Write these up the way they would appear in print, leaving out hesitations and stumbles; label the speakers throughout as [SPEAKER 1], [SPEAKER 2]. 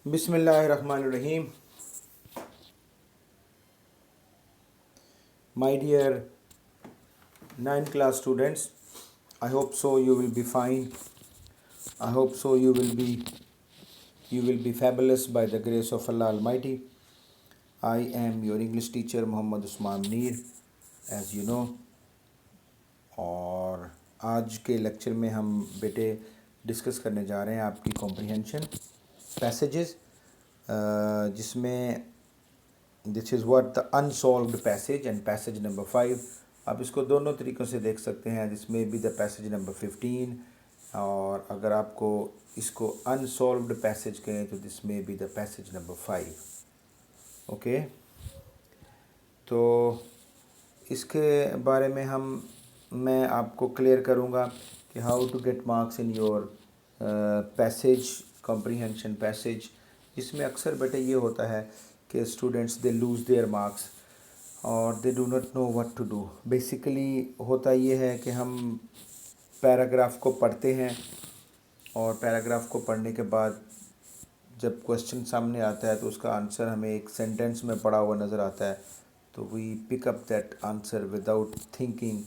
[SPEAKER 1] Bismillahirrahmanirrahim. My dear 9th class students, I hope so you will be fine. I hope so you will be fabulous by the grace of Allah Almighty. I am your English teacher Muhammad Usman Mir, as you know. और आज के lecture में हम बेटे discuss करने जा रहे हैं आपकी कॉम्प्रिहेंशन पैसेजेस, जिसमें this is what the unsolved passage and passage number 5. आप इसको दोनों तरीक़ों से देख सकते हैं. दिस में भी द पैसेज नंबर 15, और अगर आपको इसको अनसॉल्व्ड पैसेज कहें तो दिस में भी द पैसेज नंबर 5. ओके, तो इसके बारे में मैं आपको क्लियर करूँगा कि how to get marks in your passage comprehension passage. इसमें अक्सर बेटे ये होता है कि students they lose their marks और they do not know what to do. Basically होता ये है कि हम पैराग्राफ को पढ़ते हैं और पैराग्राफ को पढ़ने के बाद जब क्वेश्चन सामने आता है तो उसका आंसर हमें एक सेंटेंस में पढ़ा हुआ नज़र आता है, तो we pick up that answer without thinking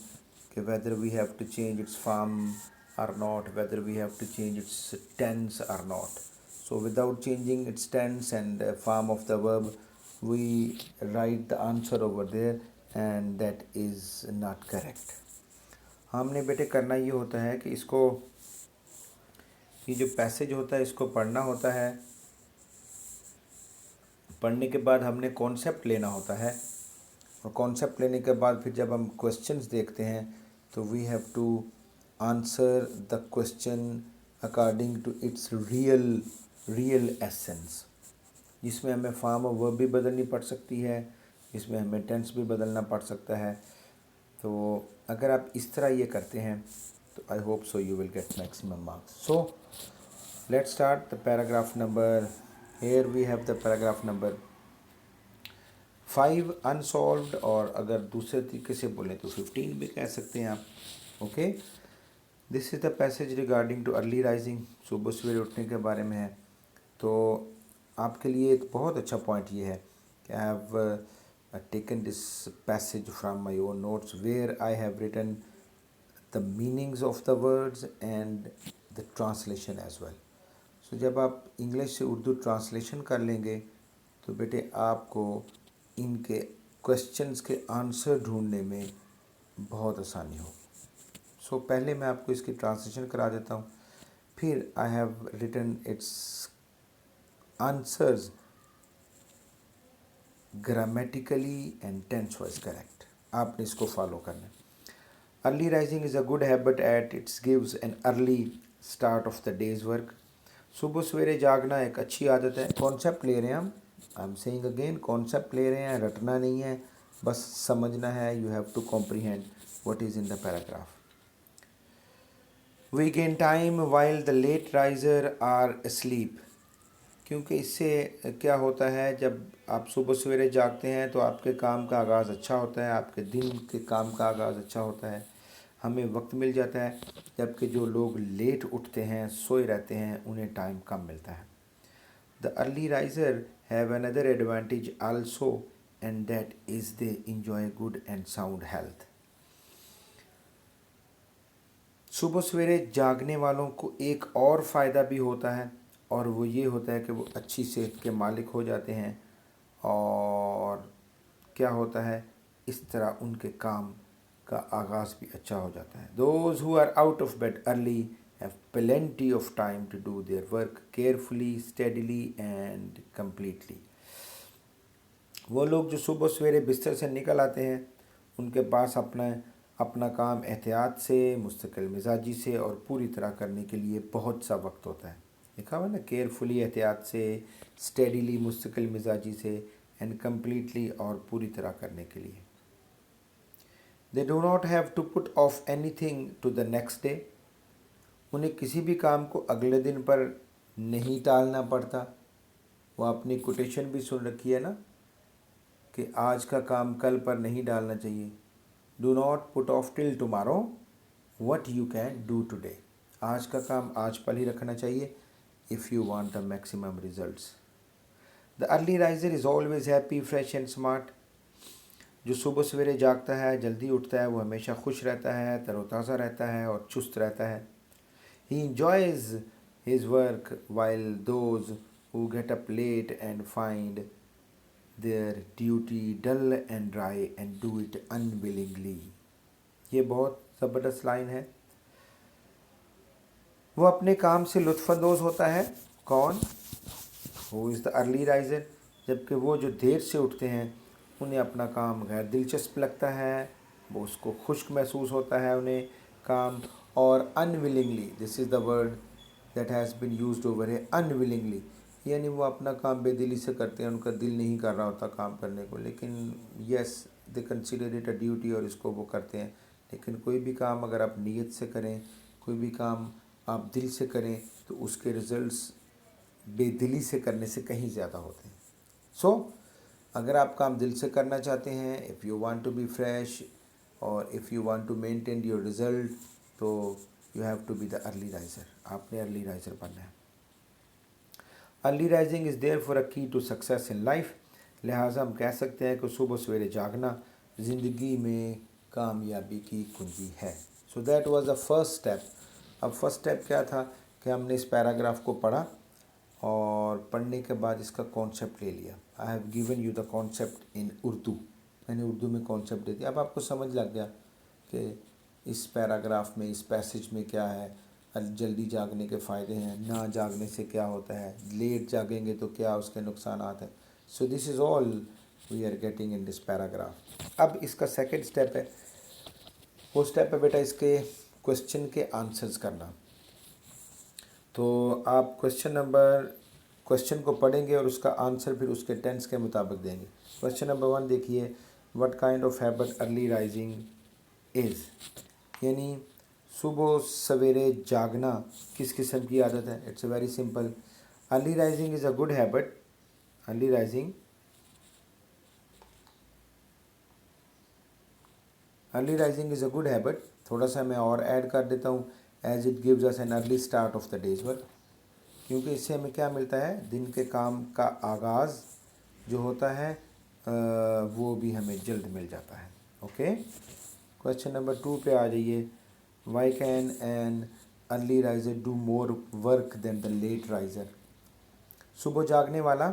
[SPEAKER 1] कि whether we have to change its form or not, whether we have to change its tense or not. So without changing its tense and form of the verb, we write the answer over there, and that is not correct. हमने बेटे करना ये होता है कि ये जो passage होता है इसको पढ़ना होता है. पढ़ने के बाद हमने कॉन्सेप्ट लेना होता है, और कॉन्सेप्ट लेने के बाद फिर जब हम क्वेश्चंस देखते हैं तो we have to answer the question according to its real essence. जिसमें हमें फॉर्म ऑफ वर्ब भी बदलनी पड़ सकती है, इसमें हमें टेंस भी बदलना पड़ सकता है. तो अगर आप इस तरह ये करते हैं तो I hope so you will get maximum marks. So let's start the paragraph number. Here we have the paragraph number 5 unsolved, और अगर दूसरे तरीके से बोलें तो 15 भी कह सकते हैं आप. Okay, this is the passage regarding too early rising. सुबह सवेरे उठने के बारे में है. तो आपके लिए एक बहुत अच्छा पॉइंट ये है कि I have taken this passage from my own notes where I have written the meanings of the words and the translation as well. So जब आप इंग्लिश से उर्दू ट्रांसलेशन कर लेंगे तो बेटे आपको इनके क्वेश्चंस के आंसर ढूंढने में बहुत आसानी होगी. सो पहले मैं आपको इसकी ट्रांसलेशन करा देता हूँ, फिर I have written its answers grammatically and tense wise correct. आपने इसको फॉलो करना है. Early rising is a good habit at its gives an early start of the day's work. सुबह सवेरे जागना एक अच्छी आदत है. कॉन्सेप्ट ले रहे हैं हम, I am saying again, concept ले रहे हैं, रटना नहीं है, बस समझना है. You have to comprehend what is in the paragraph. We gain time while the late riser are asleep. क्योंकि इससे क्या होता है, जब आप सुबह सवेरे जागते हैं तो आपके काम का आगाज़ अच्छा होता है, आपके दिन के काम का आगाज़ अच्छा होता है, हमें वक्त मिल जाता है. जबकि जो लोग लेट उठते हैं, सोए रहते हैं, उन्हें टाइम कम मिलता है. The early riser have another advantage also, and that is they enjoy good and sound health. सुबह सवेरे जागने वालों को एक और फ़ायदा भी होता है, और वो ये होता है कि वो अच्छी सेहत के मालिक हो जाते हैं. और क्या होता है, इस तरह उनके काम का आगाज़ भी अच्छा हो जाता है. Those who are out of bed early have plenty of time to do their work carefully, steadily and completely. वो लोग जो सुबह सवेरे बिस्तर से निकल आते हैं, उनके पास अपना काम एहतियात से, मुस्तकिल मिजाजी से और पूरी तरह करने के लिए बहुत सा वक्त होता है. लिखा हुआ ना, केयरफुली एहतियात से, स्टेडीली मुस्तकिल मिजाजी से, एंड कम्प्लीटली और पूरी तरह करने के लिए. They do not have to put off anything to the next day. उन्हें किसी भी काम को अगले दिन पर नहीं टालना पड़ता. वो अपनी कोटेशन भी सुन रखी है ना कि आज का काम कल पर नहीं डालना चाहिए. Do not put off till tomorrow what you can do today. आज का काम आज पर ही रखना चाहिए if you want the maximum results. The early riser is always happy, fresh and smart. जो सुबह सवेरे जागता है, जल्दी उठता है, वो हमेशा खुश रहता है, तरोताज़ा रहता है और चुस्त रहता है। ही enjoys his work while those who get up late and find their duty dull and dry and do it unwillingly। ये बहुत ज़बरदस्त लाइन है। वो अपने काम से लुत्फ़अंदोज़ होता है। कौन? Who is the early riser. जबकि वो जो देर से उठते हैं उन्हें अपना काम गैर दिलचस्प लगता है, वो उसको खुश्क महसूस होता है उन्हें काम। और unwillingly, this is the word that has been used over है, अनविलिंगली, यानी वो अपना काम बेदिली से करते हैं, उनका दिल नहीं कर रहा होता काम करने को, लेकिन yes they consider it a duty और इसको वो करते हैं। लेकिन कोई भी काम अगर आप नीयत से करें, कोई भी काम आप दिल से करें, तो उसके रिज़ल्ट्स बेदिली से करने से कहीं ज़्यादा होते हैं। सो अगर आप काम दिल से करना चाहते हैं, if you want to be fresh और if you want to maintain your result, तो you have to be the early riser. आपने अर्ली राइज़र बनना है। Early rising is there for a key to success in life. लिहाजा हम कह सकते हैं कि सुबह सवेरे जागना ज़िंदगी में कामयाबी की कुंजी है। So that was the first step. अब फर्स्ट स्टेप क्या था कि हमने इस पैराग्राफ को पढ़ा और पढ़ने के बाद इसका कॉन्सेप्ट ले लिया। I have given you the concept in Urdu. मैंने उर्दू में कॉन्सेप्ट दे दिया। अब आपको समझ लग गया कि इस पैराग्राफ में, इस पैसेज में क्या है, जल्दी जागने के फ़ायदे हैं, ना जागने से क्या होता है, लेट जागेंगे तो क्या उसके नुकसान हैं। So this is all we are getting in this paragraph. अब इसका सेकेंड स्टेप है, वो स्टेप है बेटा इसके क्वेश्चन के आंसर्स करना। तो आप क्वेश्चन को पढ़ेंगे और उसका आंसर फिर उसके टेंस के मुताबिक देंगे। क्वेश्चन नंबर 1 देखिए, what kind of habit early rising is, यानी सुबह सवेरे जागना किस किस्म की आदत है। It's very simple. Early rising is a good habit. Early rising is a good habit. थोड़ा सा मैं और ऐड कर देता हूँ, as it gives us an early start of the day's work, क्योंकि इससे हमें क्या मिलता है, दिन के काम का आगाज़ जो होता है वो भी हमें जल्द मिल जाता है। ओके, क्वेश्चन नंबर 2 पे आ जाइए। Why can an early riser do more work than the late riser. सुबह जागने वाला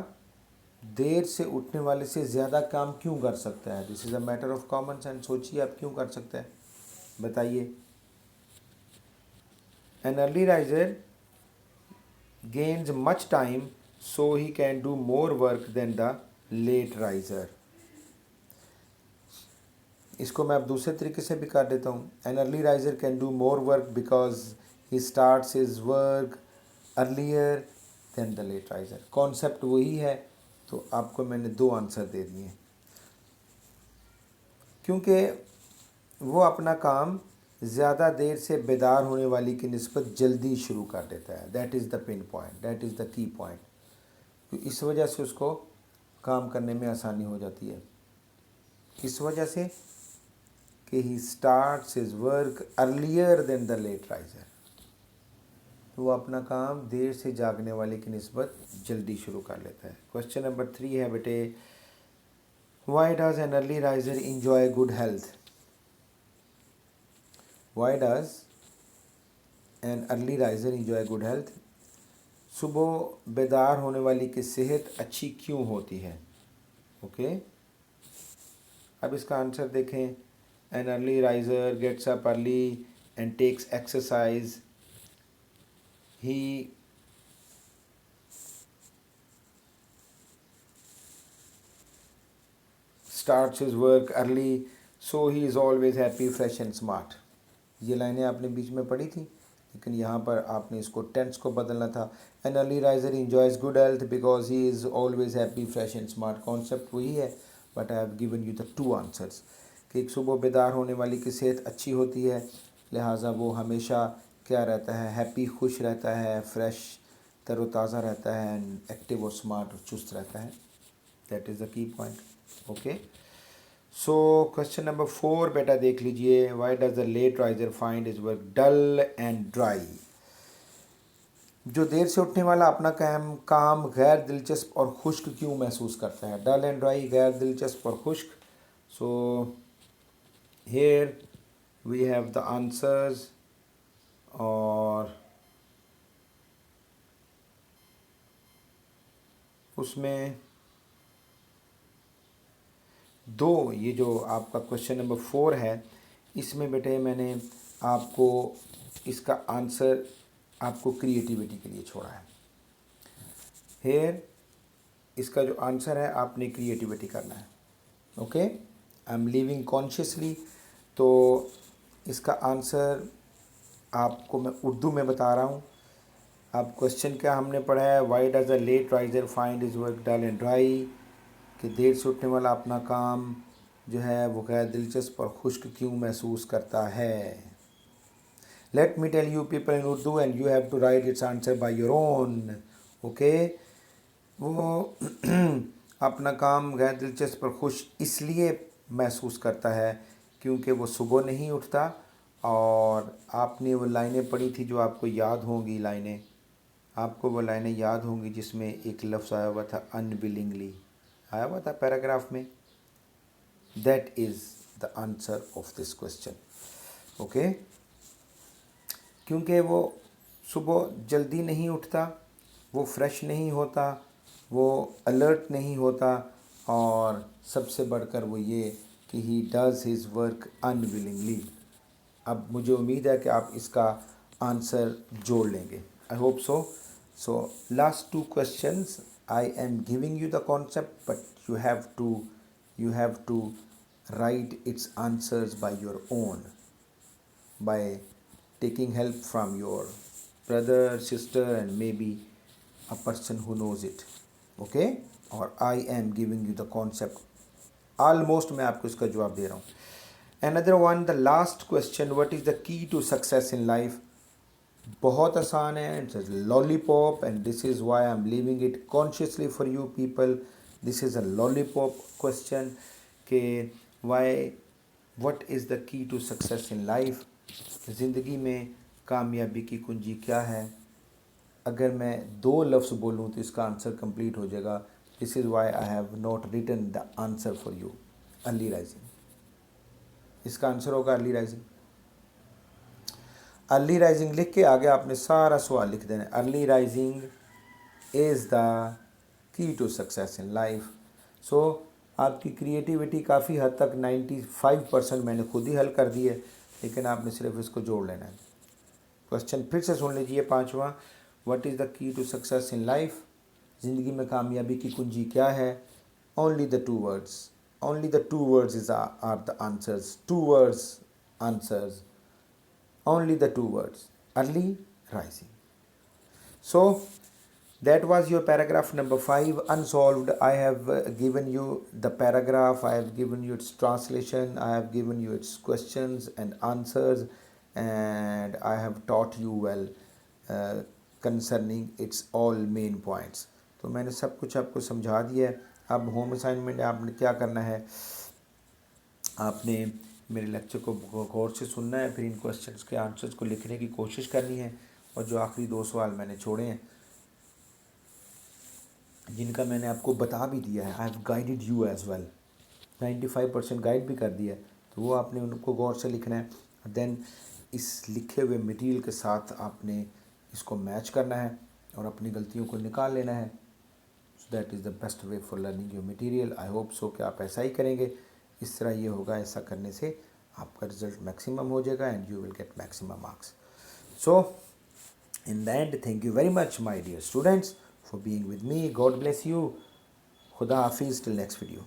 [SPEAKER 1] देर से उठने वाले से ज़्यादा काम क्यों कर सकता है। This is a matter of common sense. सोचिए आप क्यों कर सकते हैं, बताइए। N early riser gains much time so he can do more work than the late riser। इसको मैं अब दूसरे तरीके से भी कर देता हूँ। An early riser can do more work because he starts his work earlier than the late riser। Concept वही है, तो आपको मैंने 2 आंसर दे दिए, क्योंकि वो अपना काम ज़्यादा देर से बेदार होने वाली की निस्बत जल्दी शुरू कर देता है। That is the pin point, that is the key point. तो इस वजह से उसको काम करने में आसानी हो जाती है। किस वजह से? कि he starts his work earlier than the late riser. तो वो अपना काम देर से जागने वाले की निस्बत जल्दी शुरू कर लेता है। क्वेश्चन नंबर 3 है बेटे, why does N early riser enjoy good health. Why does N early riser enjoy good health. सुबह बेदार होने वाली की सेहत अच्छी क्यों होती है। ओके, अब इसका आंसर देखें। An early riser gets up early and takes exercise. He starts his work early so he is always happy, fresh and smart। ये लाइनें आपने बीच में पढ़ी थी, लेकिन यहाँ पर आपने इसको टेंस को बदलना था। N early riser enjoys good health because he is always happy, fresh and smart। Concept वही है, but I have given you the 2 answers. कि एक सुबह बेदार होने वाली की सेहत अच्छी होती है, लिहाजा वो हमेशा क्या रहता है, हैप्पी, खुश रहता है, फ्रेश, तरोताज़ा रहता है, एंड एक्टिव और स्मार्ट और चुस्त रहता है। That is the key point. Okay, so question number 4 बेटा देख लीजिए। Why does the late riser find his work dull and dry. जो देर से उठने वाला अपना काम गैर दिलचस्प और खुश्क क्यों महसूस करता है? डल एंड ड्राई, गैर दिलचस्प और खुश्क. So here we have the answers. और उसमें दो, ये जो आपका क्वेश्चन नंबर 4 है, इसमें बेटे मैंने आपको इसका आंसर आपको क्रिएटिविटी के लिए छोड़ा है. हेयर इसका जो आंसर है आपने क्रिएटिविटी करना है. Okay, I am living consciously. तो इसका आंसर आपको मैं उर्दू में बता रहा हूँ. अब क्वेश्चन क्या हमने पढ़ा है? Why does a late riser find his work dull and dry, कि देर से उठने वाला अपना काम जो है वो गैर दिलचस्प और खुश्क क्यों महसूस करता है. Let me tell you people in Urdu and you have to write its answer by your own. Okay, वो अपना काम गैर दिलचस्प और खुश इसलिए महसूस करता है क्योंकि वो सुबह नहीं उठता. और आपने वो लाइनें पढ़ी थी जो आपको याद होंगी, आपको वो लाइनें याद होंगी जिसमें एक लफ्ज़ आया हुआ था अनविलिंगली, आया हुआ था पैराग्राफ में. That is the answer of this question. Okay, क्योंकि वो सुबह जल्दी नहीं उठता, वो फ्रेश नहीं होता, वो अलर्ट नहीं होता, और सबसे बढ़कर वो ये कि he does his work unwillingly. अब मुझे उम्मीद है कि आप इसका आंसर जोड़ लेंगे. आई hope so. So last 2 questions I am giving you the concept, but you have to write its answers by your own, by taking help from your brother, sister, and maybe a person who knows it. Okay, और I am giving you the concept. Almost मैं आपको इसका जवाब दे रहा हूँ. Another one, the last question, what is the key to success in life? बहुत आसान है. It's a lollipop and this is why I'm leaving it consciously for you people. This is a lollipop question कि what is the key to success in life? ज़िंदगी में कामयाबी की कुंजी क्या है? अगर मैं 2 लफ्ज़ बोलूँ तो इसका आंसर कंप्लीट हो जाएगा. This is why I have not written the answer for you. Early rising, इसका आंसर होगा अर्ली राइजिंग. अर्ली राइजिंग लिख के आगे आपने सारा सवाल लिख देना. Early rising is the key to success in life. So आपकी क्रिएटिविटी काफ़ी हद तक 95% मैंने खुद ही हल कर दी है, लेकिन आपने सिर्फ इसको जोड़ लेना है. क्वेश्चन फिर से सुन लीजिए. 5वां, what is the key to success in life? ज़िंदगी में कामयाबी की कुंजी क्या है? Only the 2 words, only the 2 words is are the answers. 2 words answers, only the 2 words, early rising. So that was your paragraph number 5 unsolved. I have given you the paragraph, I have given you its translation, I have given you its questions and answers, and I have taught you well concerning its all main points. तो मैंने सब कुछ आपको समझा दिया है. अब home assignment आपने क्या करना है, आपने मेरे लेक्चर को गौर से सुनना है, फिर इन क्वेश्चंस के आंसर्स को लिखने की कोशिश करनी है. और जो आखिरी 2 सवाल मैंने छोड़े हैं जिनका मैंने आपको बता भी दिया है, I have guided you as well, 95% guide भी कर दिया है, तो वो आपने उनको गौर से लिखना है. देन इस लिखे हुए मटेरियल के साथ आपने इसको मैच करना है और अपनी गलतियों को निकाल लेना है. So that is the best way for learning your material. I hope सो कि आप ऐसा ही करेंगे. इस तरह ये होगा, ऐसा करने से आपका रिजल्ट मैक्सिमम हो जाएगा and you will get maximum marks. So in the end, thank you very much my dear students for being with me. God bless you. खुदा हाफिज़. Till next video.